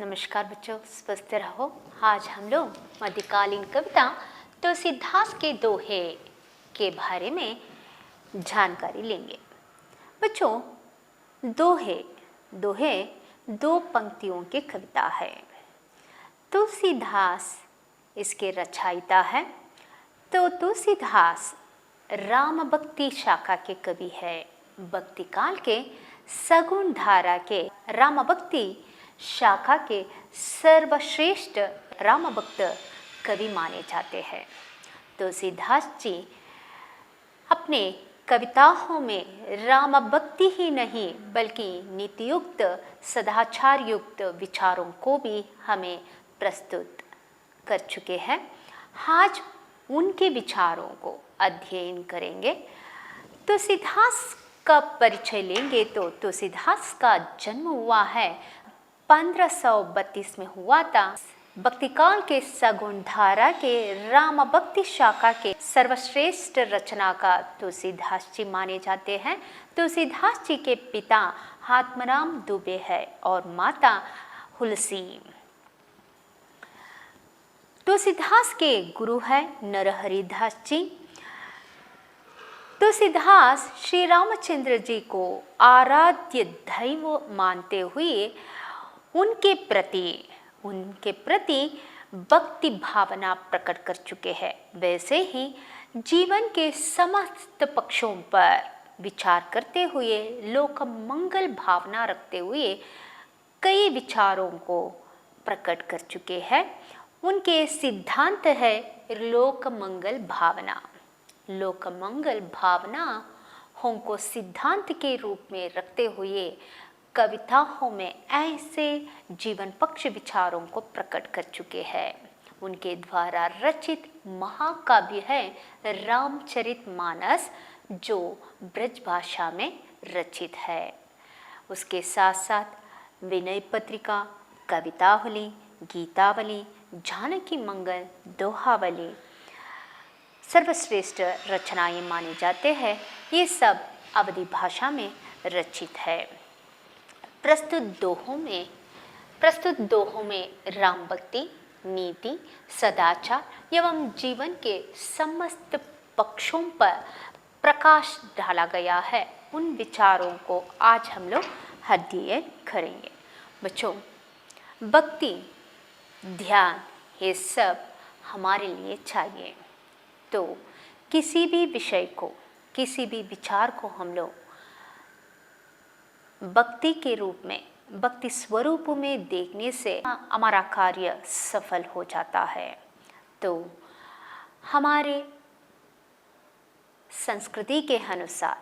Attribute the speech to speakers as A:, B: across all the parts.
A: नमस्कार बच्चों, स्वस्थ रहो। आज हम लोग मध्यकालीन कविता तुलसीदास के दोहे के बारे में जानकारी लेंगे। बच्चों, दोहे दोहे दो पंक्तियों की कविता है। तुलसीदास इसके रचयिता है। तो तुलसीदास राम भक्ति शाखा के कवि है। भक्ति काल के सगुण धारा के राम भक्ति शाखा के सर्वश्रेष्ठ राम भक्त कवि माने जाते हैं। तुलसीदास जी अपने कविताओं में राम भक्ति ही नहीं बल्कि नीतियुक्त सदाचार युक्त विचारों को भी हमें प्रस्तुत कर चुके हैं। आज उनके विचारों को अध्ययन करेंगे। तुलसीदास का परिचय लेंगे तो तुलसीदास का जन्म हुआ है 1532 में हुआ था। भक्तिकाल के सगुण धारा के राम भक्ति शाखा के सर्वश्रेष्ठ रचनाकार तुलसीदास जी माने जाते हैं। तुलसीदास जी के पिता आत्माराम दुबे है और माता हुलसी। तुलसीदास के गुरु है नरहरि दास जी। तुलसीदास श्री रामचंद्र जी को आराध्य दैव मानते हुए उनके प्रति भक्ति भावना प्रकट कर चुके हैं। वैसे ही जीवन के समस्त पक्षों पर विचार करते हुए लोक मंगल भावना रखते हुए कई विचारों को प्रकट कर चुके हैं। उनके सिद्धांत है लोक मंगल भावना। लोक मंगल भावना को सिद्धांत के रूप में रखते हुए कविताओं में ऐसे जीवन पक्ष विचारों को प्रकट कर चुके हैं। उनके द्वारा रचित महाकाव्य है रामचरितमानस, जो ब्रज भाषा में रचित है। उसके साथ साथ विनय पत्रिका, कवितावली, गीतावली, जानकी मंगल, दोहावली सर्वश्रेष्ठ रचनाएं माने जाते हैं। ये सब अवधी भाषा में रचित है। प्रस्तुत दोहों में राम भक्ति, नीति, सदाचार एवं जीवन के समस्त पक्षों पर प्रकाश डाला गया है। उन विचारों को आज हम लोग अध्ययन करेंगे। बच्चों, भक्ति, ध्यान ये सब हमारे लिए चाहिए। तो किसी भी विषय को, किसी भी विचार को हम लोग भक्ति के रूप में, भक्ति स्वरूप में देखने से हमारा कार्य सफल हो जाता है। तो हमारे संस्कृति के अनुसार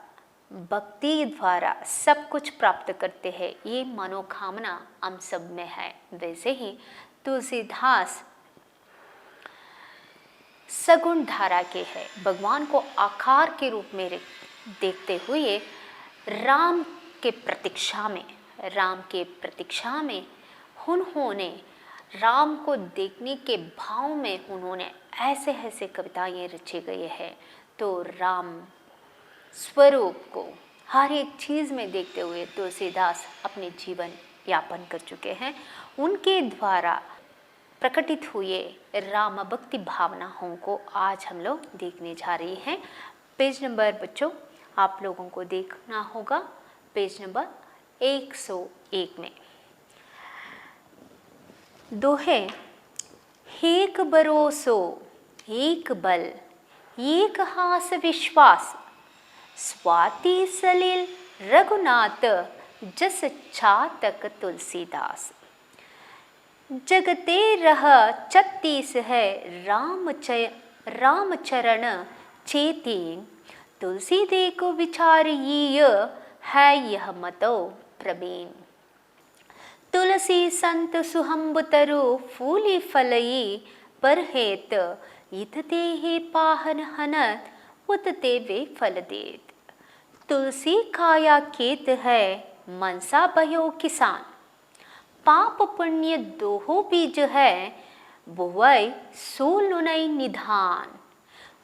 A: भक्ति द्वारा सब कुछ प्राप्त करते हैं, ये मनोकामना हम सब में है। वैसे ही तुलसीदास सगुण धारा के है। भगवान को आकार के रूप में देखते हुए राम के प्रतीक्षा में उन्होंने राम को देखने के भाव में उन्होंने ऐसे ऐसे कविताएं रचे गए हैं। तो राम स्वरूप को हर एक चीज़ में देखते हुए तुलसीदास अपने जीवन यापन कर चुके हैं। उनके द्वारा प्रकटित हुए राम भक्ति भावनाओं को आज हम लोग देखने जा रहे हैं। पेज नंबर बच्चों आप लोगों को देखना होगा, पेज नंबर 101 में। दोहे एक भरोसो एक बल एक हास विश्वास, स्वाति सलिल रघुनाथ जस चातक तुलसीदास। जगते रह 36 है रामचरण चेती, तुलसी दे को विचारिय है यह मतो प्रवीण। तुलसी संत सुहम्ब तरु फूली फलई, परहेत इतते हे पाहन हनत उतते वे फल देत। तुलसी काया खेत है मनसा भयो किसान, पाप पुण्य दोहो बीज है बुवै सोलुनई निधान।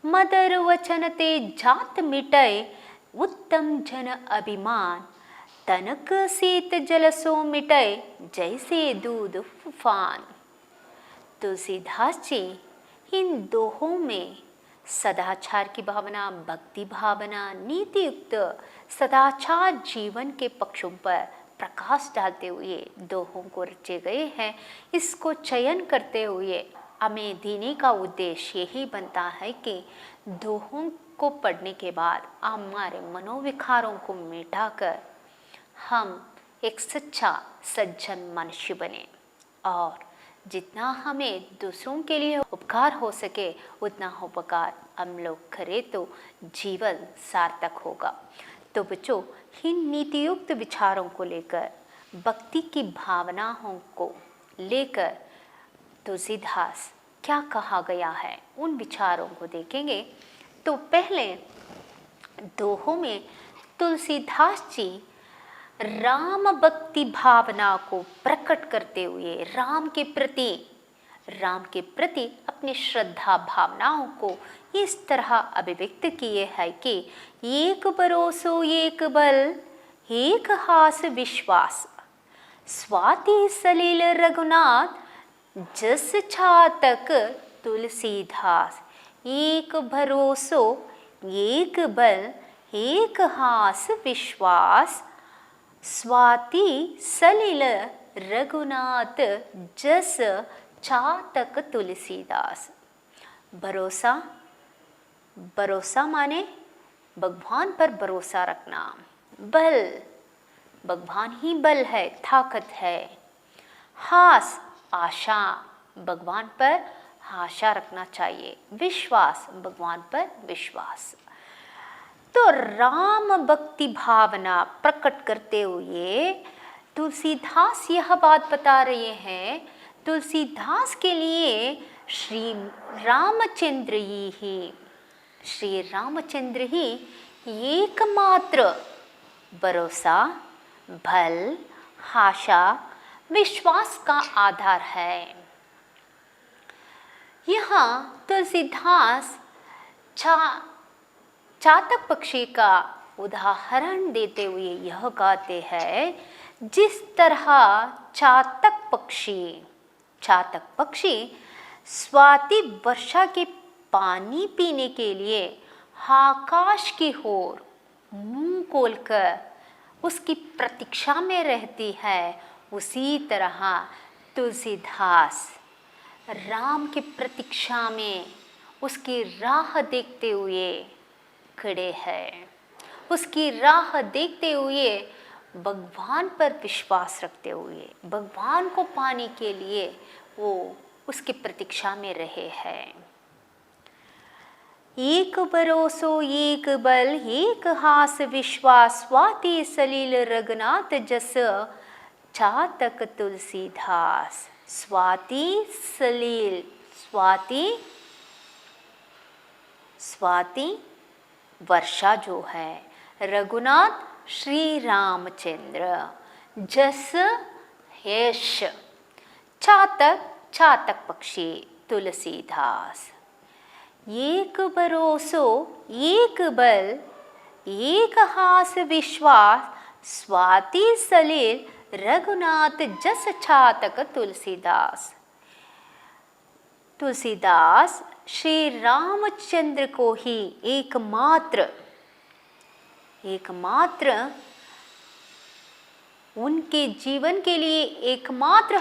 A: मदर वचन ते जात मिटय उत्तम जन अभिमान, तनक शीत जल सो मिटे जैसे दूध तूफान। तुलसीदास जी इन दोहों में सदाचार की भावना, भक्ति भावना, नीति युक्त सदाचार जीवन के पक्षों पर प्रकाश डालते हुए दोहों को रचे गए हैं। इसको चयन करते हुए हमें देने का उद्देश्य यही बनता है कि दोहों को पढ़ने के बाद हमारे मनोविकारों को मिटाकर हम एक सच्चा सज्जन मनुष्य बने और जितना हमें दूसरों के लिए उपकार हो सके उतना उपकार हम लोग करें तो जीवन सार्थक होगा। तो बच्चों, इन नीतियुक्त विचारों को लेकर, भक्ति की भावनाओं को लेकर तुलसीदास क्या कहा गया है, उन विचारों को देखेंगे। तो पहले दोहों में तुलसीदास जी राम भक्ति भावना को प्रकट करते हुए राम के प्रति अपनी श्रद्धा भावनाओं को इस तरह अभिव्यक्त किए है कि एक भरोसो एक बल एक हास विश्वास, स्वाति सलील रघुनाथ जस छातक तुलसीदास। एक भरोसो एक बल एक हास विश्वास, स्वाति सलिल रघुनाथ जस चातक तुलसीदास। भरोसा माने भगवान पर भरोसा रखना। बल, भगवान ही बल है, ताकत है। हास, आशा, भगवान पर आशा रखना चाहिए। विश्वास, भगवान पर विश्वास। तो राम भक्ति भावना प्रकट करते हुए तुलसीदास यह बात बता रहे हैं, तुलसीदास के लिए श्री रामचंद्र ही एकमात्र भरोसा, बल, आशा, विश्वास का आधार है। यहाँ तुलसीदास चातक पक्षी का उदाहरण देते हुए यह कहते हैं, जिस तरह चातक पक्षी स्वाति वर्षा के पानी पीने के लिए आकाश की ओर मुंह खोलकर उसकी प्रतीक्षा में रहती है, उसी तरह तुलसीदास राम की प्रतीक्षा में उसकी राह देखते हुए खड़े हैं। उसकी राह देखते हुए भगवान पर विश्वास रखते हुए भगवान को पाने के लिए वो उसकी प्रतीक्षा में रहे हैं। एक भरोसो एक बल एक हास विश्वास, स्वाति सलील रघुनाथ जस चातक तुलसीदास। स्वाति सलील, स्वाति वर्षा जो है, रघुनाथ श्री रामचंद्र, जस यश चातक पक्षी तुलसीदास। एक भरोसो एक बल एक हास विश्वास, स्वाति सलील रघुनाथ जस चातक तुलसीदास। तुलसीदास श्री रामचंद्र को ही एकमात्र उनके जीवन के लिए एकमात्र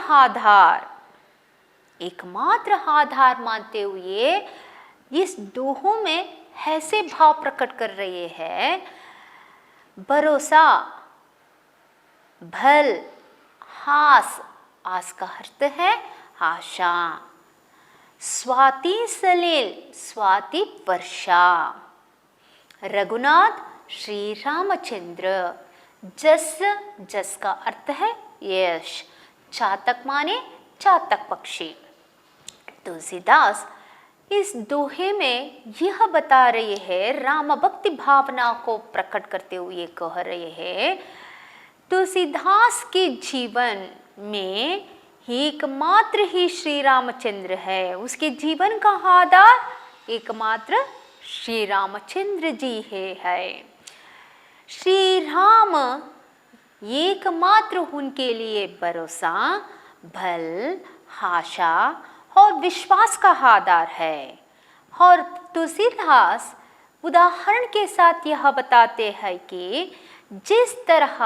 A: आधार मानते हुए इस दोहों में ऐसे भाव प्रकट कर रहे हैं। भरोसा, भल, हास, आस का अर्थ है आशा। स्वाति सलील, स्वाति वर्षा। रघुनाथ श्री रामचंद्र, जस का अर्थ है यश। चातक माने चातक पक्षी। तुलसीदास इस दोहे में यह बता रहे हैं, राम भक्ति भावना को प्रकट करते हुए कह रहे हैं, तुलसीदास के जीवन में एकमात्र ही श्री रामचंद्र है। उसके जीवन का आधार एकमात्र श्री रामचंद्र जी है। श्री राम एकमात्र उनके लिए भरोसा, बल, आशा और विश्वास का आधार है। और तुलसीदास उदाहरण के साथ यह बताते हैं कि जिस तरह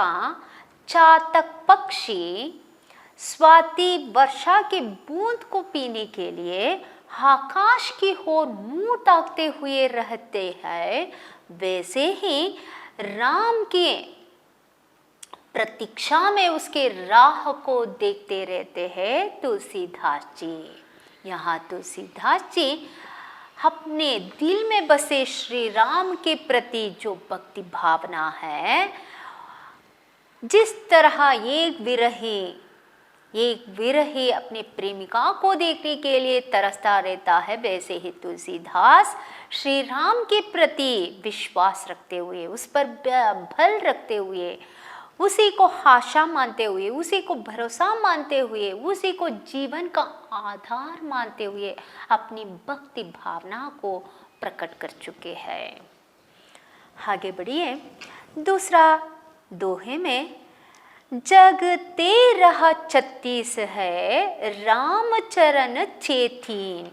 A: चातक पक्षी स्वाति वर्षा के बूंद को पीने के लिए आकाश की ओर मुंह ताकते हुए रहते हैं, वैसे ही राम के प्रतीक्षा में उसके राह को देखते रहते हैं तुलसीदास जी। यहाँ तुलसीदास जी अपने दिल में बसे श्री राम के प्रति जो भक्ति भावना है, जिस तरह एक विरही अपने प्रेमिका को देखने के लिए तरसता रहता है, वैसे ही तुलसीदास श्री राम के प्रति विश्वास रखते हुए, उस पर बल रखते हुए, उसी को आशा मानते हुए, उसी को भरोसा मानते हुए, उसी को जीवन का आधार मानते हुए अपनी भक्ति भावना को प्रकट कर चुके हैं। आगे बढ़िए। दूसरा दोहे में जगते रहा 36 है, राम चरण चेतीन,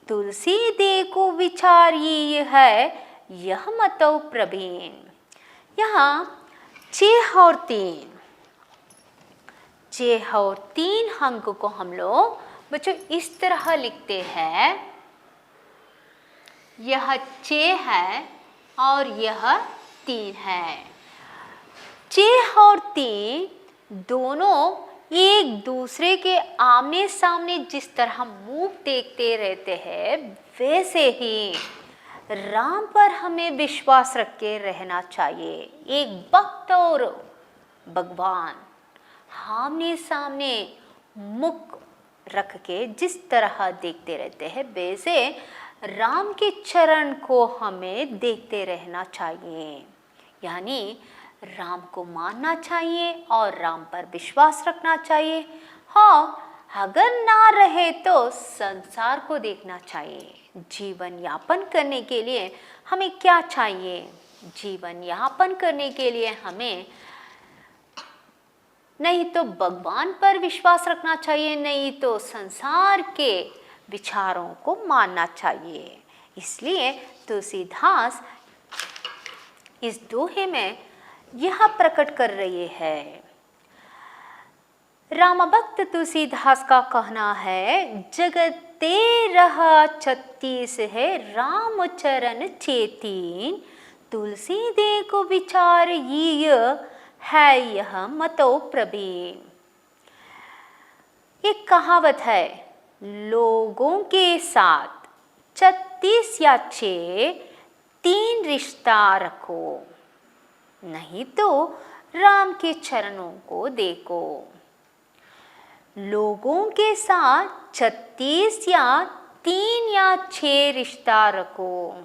A: तुलसी दे को विचारिए है, यह मतौ प्रवीण। यहाँ 6 और 3 अंक को हम लोग बच्चों इस तरह लिखते हैं, यह 6 है और यह 3 है। 6 और 3 दोनों एक दूसरे के आमने सामने जिस तरह मुंह देखते रहते हैं, वैसे ही राम पर हमें विश्वास रख के रहना चाहिए। एक भक्त और भगवान आमने सामने मुख रख के जिस तरह देखते रहते हैं, वैसे राम के चरण को हमें देखते रहना चाहिए। यानी राम को मानना चाहिए और राम पर विश्वास रखना चाहिए। हाँ, अगर ना रहे तो संसार को देखना चाहिए। जीवन यापन करने के लिए हमें क्या चाहिए? जीवन यापन करने के लिए हमें नहीं तो भगवान पर विश्वास रखना चाहिए, नहीं तो संसार के विचारों को मानना चाहिए। इसलिए तुलसीदास इस दोहे में यह प्रकट कर रही है। राम भक्त तुलसीदास का कहना है, जगते रहा 36 है, राम चरण चेतीन, तुलसी दे को विचार है, यह मतौ प्रवीण। एक कहावत है, लोगों के साथ 36 या 6 3 रिश्ता रखो, नहीं तो राम के चरणों को देखो। लोगों के साथ 36 या 3 या 6 रिश्ता रखो,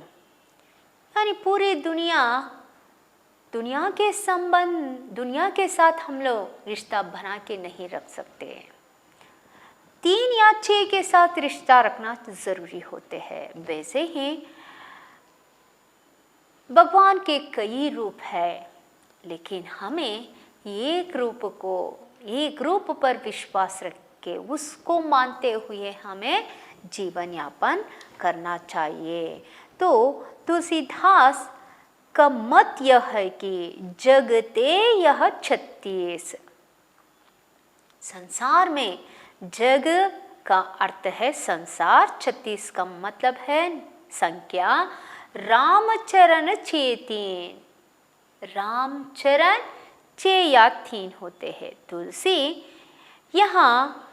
A: यानी पूरी दुनिया के संबंध, दुनिया के साथ हम लोग रिश्ता बना के नहीं रख सकते। 3 या 6 के साथ रिश्ता रखना जरूरी होते हैं। वैसे ही भगवान के कई रूप है, लेकिन हमें एक रूप पर विश्वास रख के उसको मानते हुए हमें जीवन यापन करना चाहिए। तो तुलसीदास का मत यह है कि जगते यह 36, संसार में जग का अर्थ है संसार, 36 का मतलब है संख्या। रामचरण चेतीन, रामचरण 6 या 3 होते हैं। तुलसी यहाँ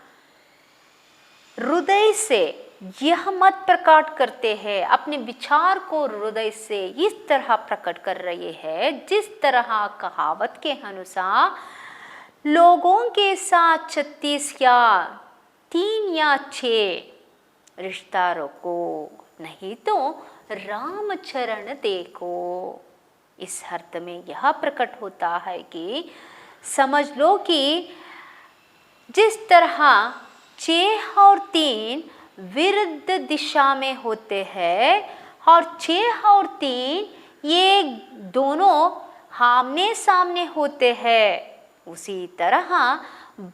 A: हृदय से यह मत प्रकट करते हैं, अपने विचार को हृदय से इस तरह प्रकट कर रहे हैं, जिस तरह कहावत के अनुसार लोगों के साथ 36 या 3 या 6 रिश्ता रखो, नहीं तो राम चरण देखो। इस अर्थ में यह प्रकट होता है कि समझ लो कि जिस तरह 6 और 3 विरुद्ध दिशा में होते हैं और 6 और 3 ये दोनों आमने सामने होते हैं, उसी तरह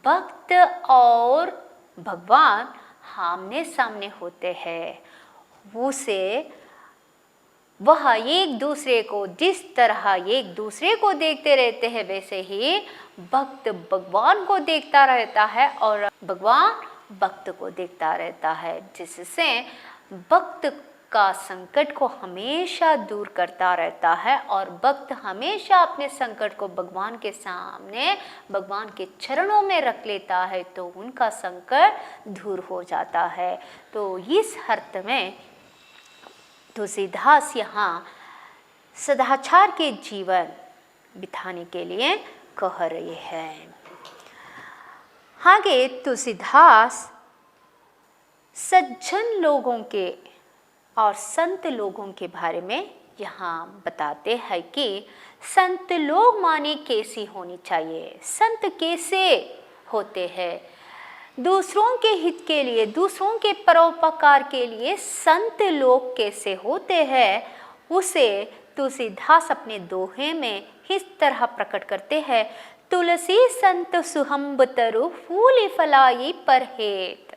A: भक्त और भगवान आमने सामने होते हैं। उसे वह एक दूसरे को जिस तरह एक दूसरे को देखते रहते हैं, वैसे ही भक्त भगवान को देखता रहता है और भगवान भक्त को देखता रहता है, जिससे भक्त का संकट को हमेशा दूर करता रहता है और भक्त हमेशा अपने संकट को भगवान के सामने, भगवान के चरणों में रख लेता है, तो उनका संकट दूर हो जाता है। तो इस अर्थ में तुलसीदास यहाँ सदाचार के जीवन बिताने के लिए कह रहे हैं। आगे तुलसीदास सज्जन लोगों के और संत लोगों के बारे में यहाँ बताते हैं कि संत लोग माने कैसी होनी चाहिए, संत कैसे होते हैं, दूसरों के हित के लिए, दूसरों के परोपकार के लिए संत लोग कैसे होते हैं, उसे तुलसीदास अपने दोहे में इस तरह प्रकट करते हैं। तुलसी संत सुहंब तरु फूल फलाई परहेत।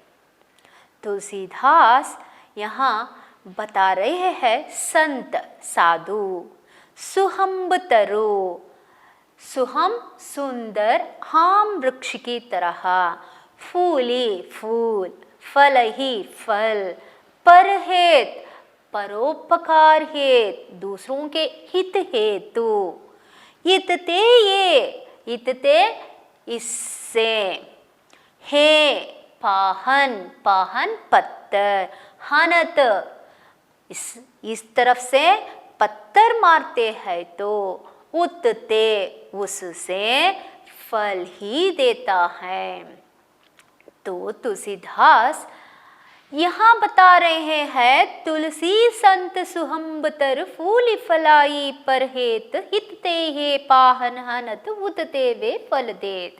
A: तुलसीदास यहाँ बता रहे हैं संत साधु, सुहंब तरु, सुहम सुंदर आम वृक्ष की तरह, फूली फूल, फल ही फल, परहेत परोपकार हेत, दूसरों के हित हेतु, इतते ये, इतते इससे, हे पाहन, पाहन पत्थर, हनत इस तरफ से पत्थर मारते हैं तो उतते उससे फल ही देता है। तो तुलसीदास यहाँ बता रहे हैं तुलसी संत सुहंब तर फूल फलाई परहेत, हितते हे पाहन हनत उतते वे फल देत।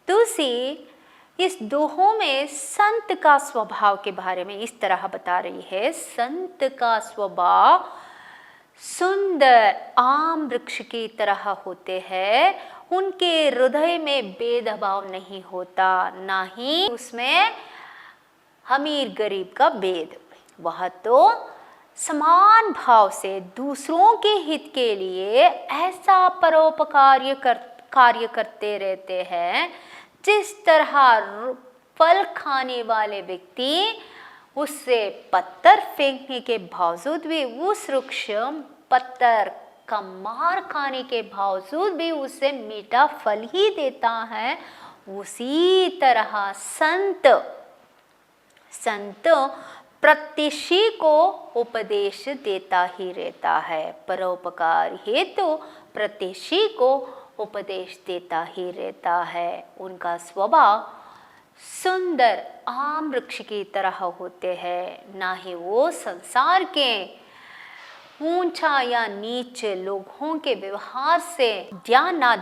A: तुलसी इस दोहों में संत का स्वभाव के बारे में इस तरह बता रही है। संत का स्वभाव सुंदर आम वृक्ष की तरह होते हैं, उनके हृदय में भेदभाव नहीं होता, ना ही उसमें अमीर गरीब का भेद। वह तो समान भाव से दूसरों के हित के लिए ऐसा परोपकार कार्य करते रहते हैं, जिस तरह फल खाने वाले व्यक्ति उससे पत्थर फेंकने के बावजूद भी उस वृक्ष पत्थर का मार खाने के बावजूद भी उसे मीठा फल ही देता है, उसी तरह संत प्रत्येशी को उपदेश देता ही रहता है, परोपकार हेतु प्रत्येशी को उपदेश देता ही रहता है। उनका स्वभाव सुंदर आम वृक्ष की तरह होते हैं, ना ही वो संसार के ऊंचा या नीच लोगों के व्यवहार से ध्यान ना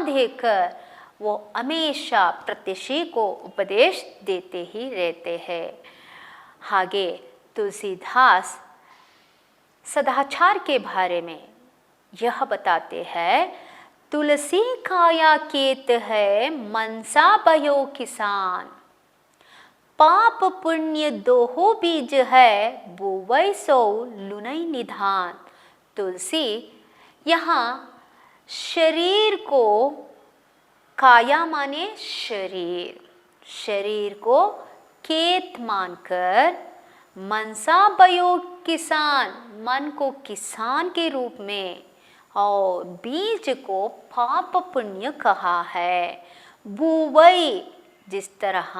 A: देकर वो हमेशा प्रत्येशी को उपदेश देते ही रहते हैं। आगे तुलसीदास सदाचार के बारे में यह बताते हैं, तुलसी काया केत है मनसा भयो किसान, पाप पुण्य दोहो बीज है बोवै सो लुनई निधान। तुलसी यहाँ शरीर को, काया माने शरीर, शरीर को केत मानकर, मनसा भयो किसान, मन को किसान के रूप में, और बीज को पाप पुण्य कहा है। बुवई जिस तरह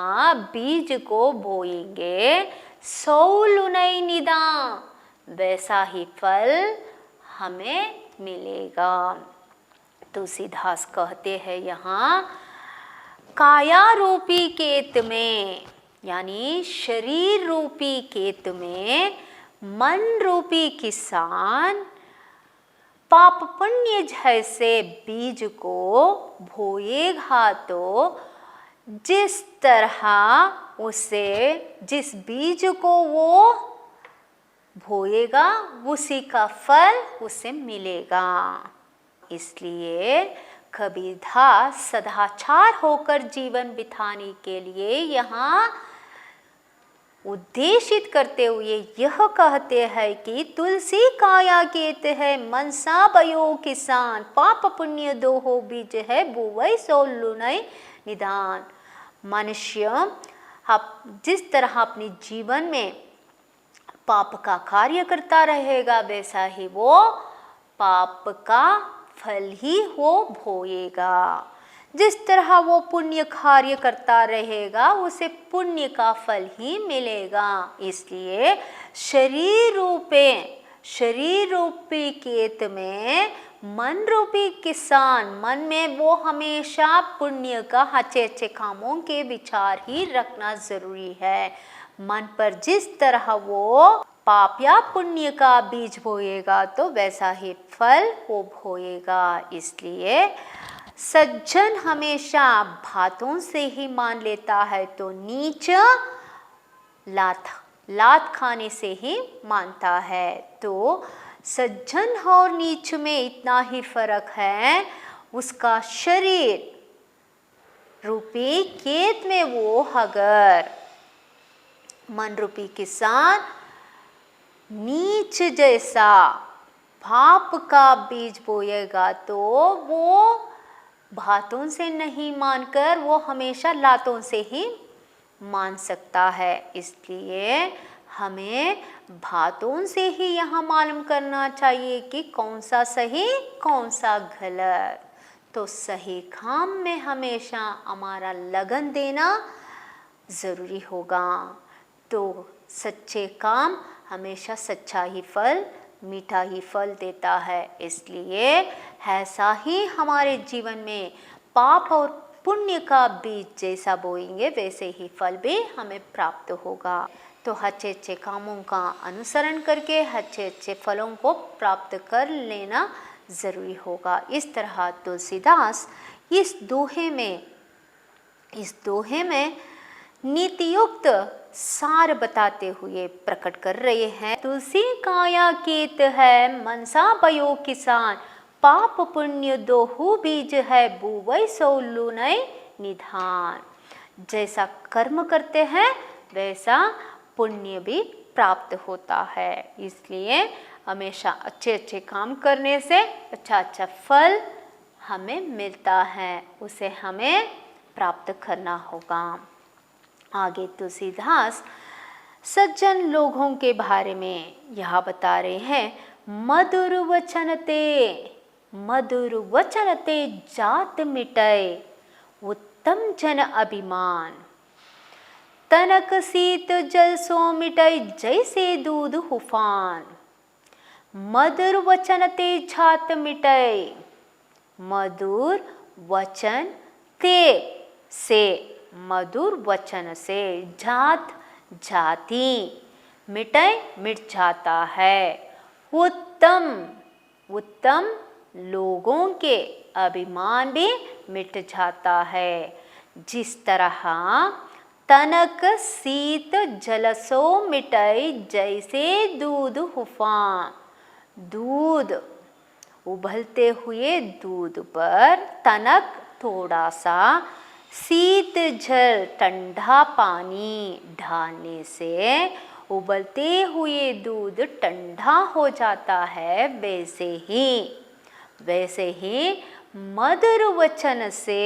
A: बीज को बोएंगे, सौलुनई निदा वैसा ही फल हमें मिलेगा। तुलसीदास कहते हैं यहाँ काया रूपी खेत में, यानी शरीर रूपी खेत में मन रूपी किसान पाप पुण्य जैसे बीज को बोएगा, तो जिस तरह उसे, जिस बीज को वो बोएगा उसी का फल उसे मिलेगा। इसलिए कबीरदास सदाचार होकर जीवन बिताने के लिए यहाँ उद्देशित करते हुए यह कहते हैं कि तुलसी काया केत है मनसा भयो किसान पाप पुण्य दो हो बीज है बुवई सो लुनई निदान। मनुष्य जिस तरह अपने जीवन में पाप का कार्य करता रहेगा वैसा ही वो पाप का फल ही वो भोगेगा। जिस तरह वो पुण्य कार्य करता रहेगा उसे पुण्य का फल ही मिलेगा। इसलिए शरीर रूपी खेत में मन रूपी किसान मन में वो हमेशा पुण्य का अच्छे अच्छे कामों के विचार ही रखना जरूरी है। मन पर जिस तरह वो पाप या पुण्य का बीज बोएगा तो वैसा ही फल वो बोएगा। इसलिए सज्जन हमेशा बातों से ही मान लेता है तो नीच लात खाने से ही मानता है। तो सज्जन और नीच में इतना ही फर्क है, उसका शरीर रूपी खेत में वो अगर मन रूपी किसान नीच जैसा पाप का बीज बोएगा तो वो बातों से नहीं मानकर वो हमेशा लातों से ही मान सकता है। इसलिए हमें बातों से ही यहाँ मालूम करना चाहिए कि कौन सा सही कौन सा गलत। तो सही काम में हमेशा हमारा लगन देना ज़रूरी होगा। तो सच्चे काम हमेशा सच्चा ही फल मीठा ही फल देता है। इसलिए ऐसा ही हमारे जीवन में पाप और पुण्य का बीज जैसा बोएंगे वैसे ही फल भी हमें प्राप्त होगा। तो अच्छे अच्छे कामों का अनुसरण करके अच्छे अच्छे फलों को प्राप्त कर लेना ज़रूरी होगा। इस तरह तुलसीदास इस दोहे में नीतियुक्त सार बताते हुए प्रकट कर रहे हैं। तुलसी काया केत है मनसा भयो किसान पाप पुण्य दोहु बीज है बुवई सो लुनई निधान। जैसा कर्म करते हैं वैसा पुण्य भी प्राप्त होता है। इसलिए हमेशा अच्छे अच्छे काम करने से अच्छा अच्छा फल हमें मिलता है, उसे हमें प्राप्त करना होगा। आगे तुलसीदास सज्जन लोगों के बारे में यह बता रहे हैं। मधुर वचन ते जात मिटय उत्तम जन अभिमान तनक शीत जल सो मिटय जैसे दूध उफान। मधुर वचन ते जात मिटय, मधुर वचन ते से मधुर वचन से जात जाति मिटय मिट जाता है। उत्तम लोगों के अभिमान भी मिट जाता है। जिस तरह तनक शीत जलसो मिटय जैसे दूध उफान। दूध उबलते हुए दूध पर तनक थोड़ा सा शीत जल ठंडा पानी डालने से उबलते हुए दूध ठंडा हो जाता है। वैसे ही मधुर वचन से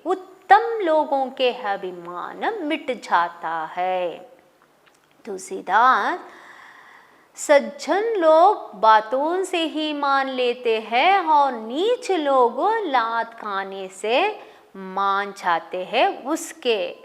A: उत्तम लोगों के अभिमान मिट जाता है। तुलसीदास सज्जन लोग बातों से ही मान लेते हैं और नीच लोग लात खाने से मान जाते हैं। उसके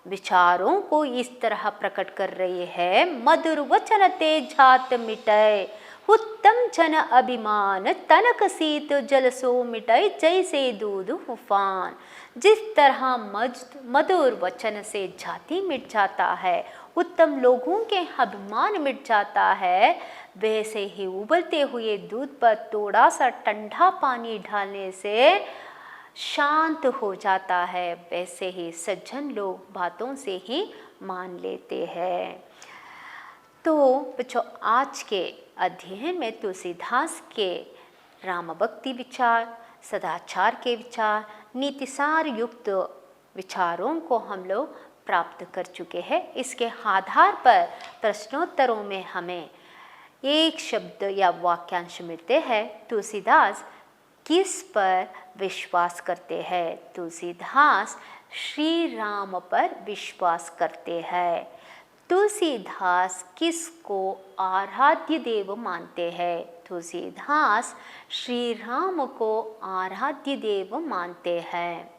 A: विचारों को इस तरह प्रकट कर रही है। मधुर वचन ते जात मिटय उत्तम जन अभिमान तनक शीत जल सो मिटय जैसे दूध उफान। जिस तरह मधुर वचन से जाति मिट जाता है, उत्तम लोगों के अभिमान मिट जाता है, वैसे ही उबलते हुए दूध पर थोड़ा सा ठंडा पानी डालने से शांत हो जाता है। वैसे ही सज्जन लोग बातों से ही मान लेते हैं। तो बच्चों, आज के अध्ययन में तुलसीदास के राम भक्ति विचार, सदाचार के विचार, नीतिसार युक्त विचारों को हम लोग प्राप्त कर चुके हैं। इसके आधार पर प्रश्नोत्तरों में हमें एक शब्द या वाक्यांश मिलते हैं। तुलसीदास किस पर विश्वास करते हैं? तुलसीदास श्री राम पर विश्वास करते हैं। तुलसीदास किसको आराध्य देव मानते हैं? तुलसीदास श्री राम को आराध्य देव मानते हैं।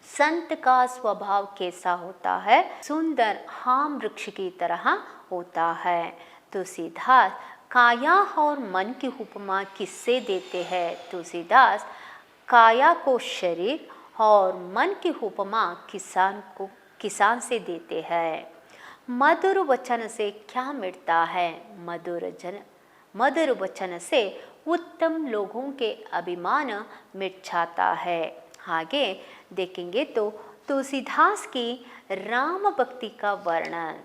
A: संत का स्वभाव कैसा होता है? सुंदर आम वृक्ष की तरह होता है। तुलसीदास काया और मन की उपमा किससे देते हैं? तुलसीदास काया को शरीर और मन की उपमा किसान से देते हैं। मधुर वचन से क्या मिटता है? मधुर वचन से उत्तम लोगों के अभिमान मिट जाता है। आगे देखेंगे तो तुलसीदास की राम भक्ति का वर्णन।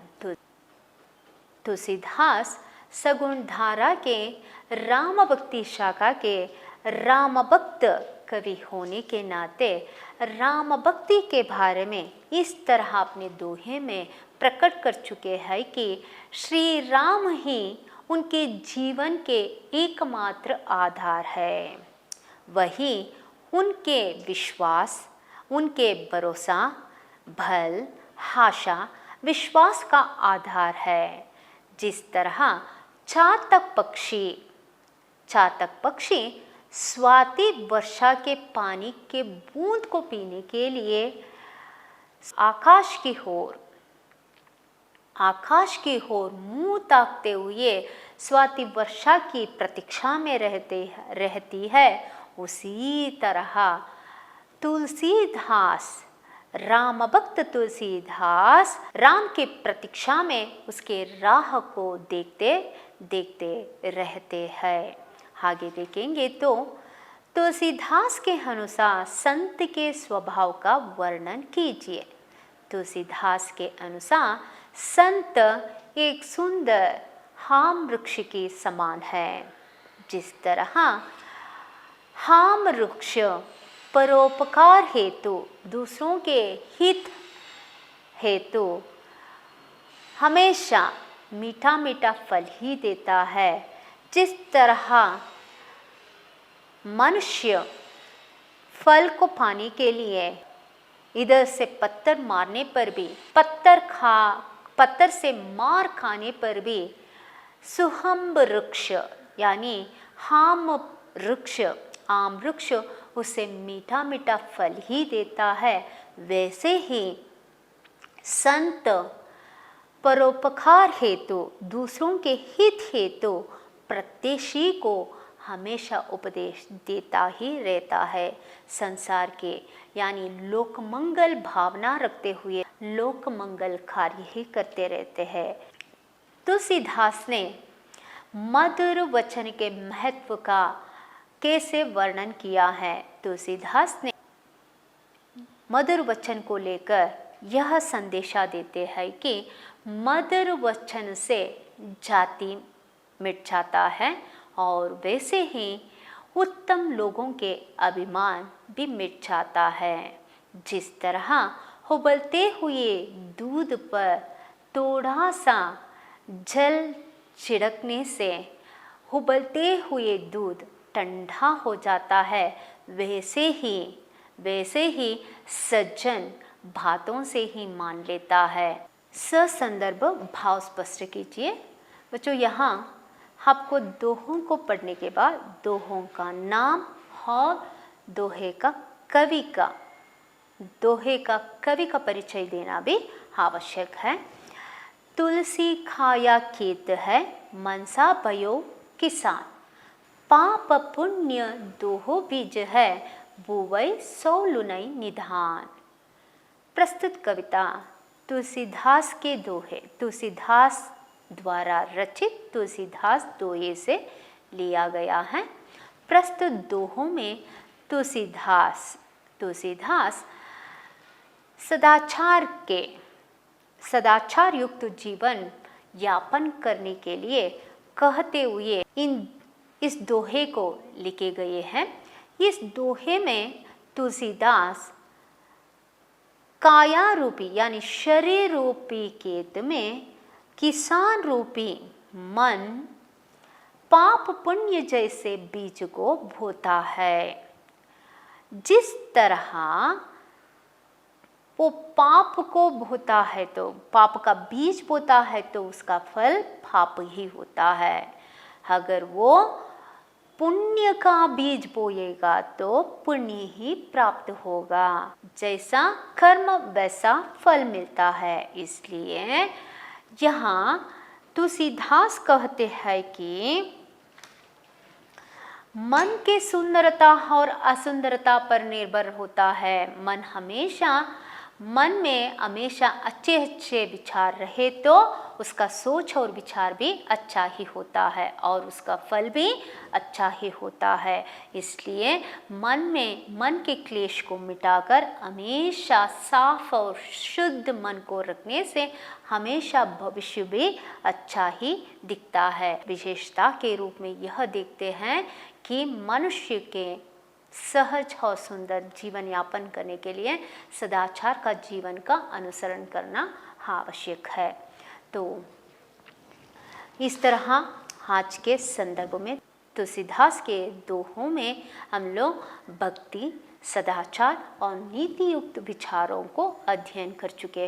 A: तुलसीदास सगुण धारा के राम भक्ति शाखा के राम भक्त कवि होने के नाते राम भक्ति के बारे में इस तरह अपने दोहे में प्रकट कर चुके हैं कि श्री राम ही उनके जीवन के एकमात्र आधार है। वही उनके विश्वास, उनके भरोसा, बल, आशा, विश्वास का आधार है। जिस तरह चातक पक्षी स्वाति वर्षा के पानी के बूंद को पीने के लिए आकाश की ओर मुंह ताकते हुए स्वाति वर्षा की प्रतीक्षा में रहती है, उसी तरह तुलसीदास, राम भक्त तुलसीदास राम के प्रतीक्षा में उसके राह को देखते देखते रहते हैं। आगे देखेंगे तो तुलसीदास के अनुसार संत के स्वभाव का वर्णन कीजिए। तुलसीदास के अनुसार संत एक सुंदर आम वृक्ष के समान है। जिस तरह आम वृक्ष परोपकार हेतु, दूसरों के हित हेतु हमेशा मीठा मीठा फल ही देता है, जिस तरह मनुष्य फल को पाने के लिए इधर से पत्थर मारने पर भी, पत्थर से मार खाने पर भी सुहंब वृक्ष यानी आम वृक्ष उसे मीठा मीठा फल ही देता है, वैसे ही संत परोपकार हेतु, दूसरों के हित हेतु प्रत्येशी को हमेशा उपदेश देता ही रहता है। संसार के यानी लोक मंगल भावना रखते हुए लोक मंगल कार्य ही करते रहते हैं। तुलसीदास ने मधुर वचन के महत्व का कैसे वर्णन किया है? तुलसीदास ने मधुर वचन को लेकर यह संदेशा देते हैं कि मधुर वचन से जाति मिट जाता है और वैसे ही उत्तम लोगों के अभिमान भी मिट जाता है। जिस तरह उबलते हुए दूध पर थोड़ा सा जल छिड़कने से उबलते हुए दूध ठंडा हो जाता है, वैसे ही सज्जन बातों से ही मान लेता है। संदर्भ भाव स्पष्ट कीजिए। बच्चों, यहाँ आपको दोहों को पढ़ने के बाद दोहों का नाम और दोहे का कवि का परिचय देना भी आवश्यक है। तुलसी खाया खेत है, मनसा भयो किसान, पाप पुण्य दोहो बीज है, बुवई सौ लुनई निधान। प्रस्तुत कविता तुलसीदास के दोहे, तुलसीदास द्वारा रचित तुलसीदास दोहे से लिया गया है। प्रस्तुत दोहों में तुलसीदास सदाचार युक्त जीवन यापन करने के लिए कहते हुए इस दोहे को लिखे गए हैं। इस दोहे में तुलसीदास काया रूपी यानी शरीर रूपी खेत में किसान रूपी मन पाप पुण्य जैसे बीज को बोता है। जिस तरह वो पाप को बोता है तो पाप का बीज बोता है तो उसका फल पाप ही होता है। अगर वो पुण्य का बीज बोएगा तो पुण्य ही प्राप्त होगा। जैसा कर्म वैसा फल मिलता है। इसलिए यहाँ तुलसीदास कहते हैं कि मन के सुंदरता और असुंदरता पर निर्भर होता है। मन में हमेशा अच्छे अच्छे विचार रहे तो उसका सोच और विचार भी अच्छा ही होता है और उसका फल भी अच्छा ही होता है। इसलिए मन के क्लेश को मिटाकर हमेशा साफ और शुद्ध मन को रखने से हमेशा भविष्य भी अच्छा ही दिखता है। विशेषता के रूप में यह देखते हैं कि मनुष्य के सहज और सुंदर जीवन यापन करने के लिए सदाचार का जीवन का अनुसरण करना आवश्यक है। तो इस तरह आज के संदर्भ में तुलसीदास के दोहों में हम लोग भक्ति, सदाचार और नीति युक्त विचारों को अध्ययन कर चुके हैं।